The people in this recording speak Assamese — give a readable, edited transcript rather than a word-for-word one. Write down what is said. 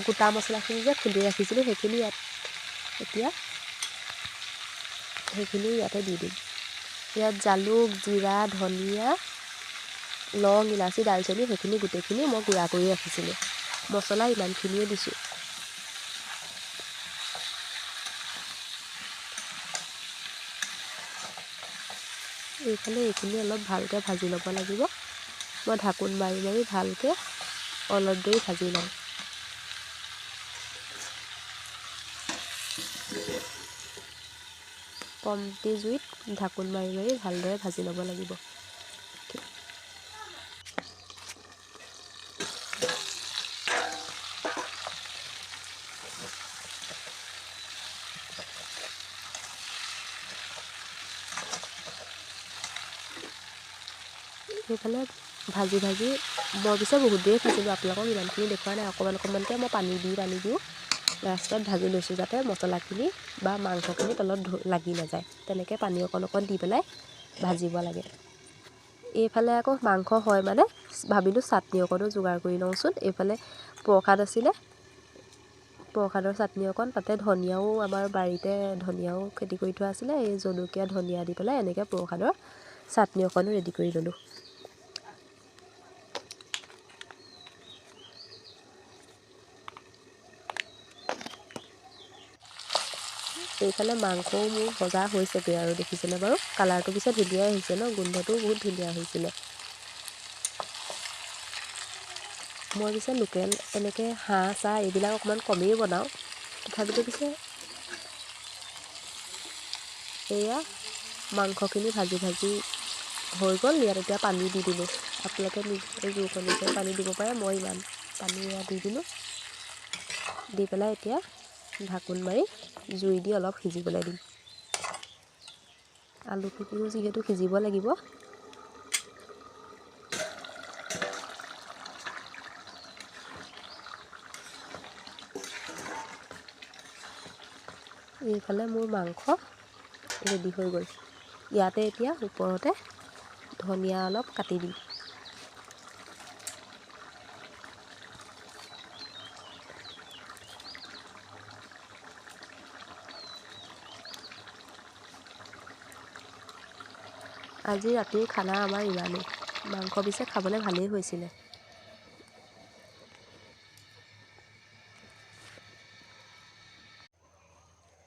গোটা মছলাখিনি যে খুন্দি ৰাখিছিলোঁ সেইখিনি ইয়াতে দি দিম। ইয়াত জালুক, জিৰা, ধনিয়া, লং, ইলাচি, দালচেনি সেইখিনি গোটেইখিনি মই গুড়া কৰি ৰাখিছিলোঁ। মছলা ইমানখিনিয়ে দিছোঁ। এইখিনি অলপ ভালকৈ ভাজি ল'ব লাগিব। মই ঢাকোন মাৰি ভালকৈ অলপ দেৰি ভাজি লওঁ। কমটি জুইত ঢাকোন মাৰি ভালদৰে ভাজি ল'ব লাগিব। সেইফালে ভাজি মই পিছে বহুত দেৰি ভাজিলোঁ, আপোনালোকক ইমানখিনি দেখুওৱা নাই। অকণমানকৈ মই পানী দিওঁ লাষ্টত ভাজি লৈছোঁ, যাতে মছলাখিনি বা মাংসখিনি তলত লাগি নাযায়। তেনেকৈ পানী অকণ দি পেলাই ভাজিব লাগে। এইফালে আকৌ মাংস হয় মানে ভাবিলোঁ চাটনি অকণো যোগাৰ কৰি লওঁচোন। এইফালে প্ৰসাদ আছিলে, প্ৰসাদৰ চাটনি অকণ, তাতে ধনিয়াও আমাৰ বাৰীতে ধনিয়াও খেতি কৰি থোৱা আছিলে। এই জলকীয়া ধনিয়া দি পেলাই এনেকৈ প্ৰসাদৰ চাটনি অকণো ৰেডি কৰি ল'লোঁ। এইফালে মাংসও মোৰ ভজা হৈছেগৈ আৰু দেখিছেনে বাৰু? কালাৰটো পিছে ধুনীয়াই আহিছে ন, গোন্ধটোও বহুত ধুনীয়া আহিছিলে। মই পিছে লোকেল এনেকৈ হাঁহ চাহ এইবিলাক অকণমান কমেই বনাওঁ। তথাপিতো পিছে এয়া মাংসখিনি ভাজি হৈ গ'ল। ইয়াত এতিয়া পানী দি দিলোঁ। আপোনালোকে নিজৰ জোখ অনুযায়ী পানী দিব পাৰে। মই ইমান পানী দি দিলোঁ। দি পেলাই এতিয়া ঢাকোন মাৰি জুই দি অলপ সিজিবলৈ দিম। আলুখিনিও যিহেতু সিজিব লাগিব। এইফালে মোৰ মাংস ৰেডি হৈ গ'ল। ইয়াতে এতিয়া ওপৰতে ধনিয়া অলপ কাটি দিম। আজি ৰাতিৰ খানা আমাৰ ইমানেই। মাংস পিছে খাবলৈ ভালেই হৈছিলে।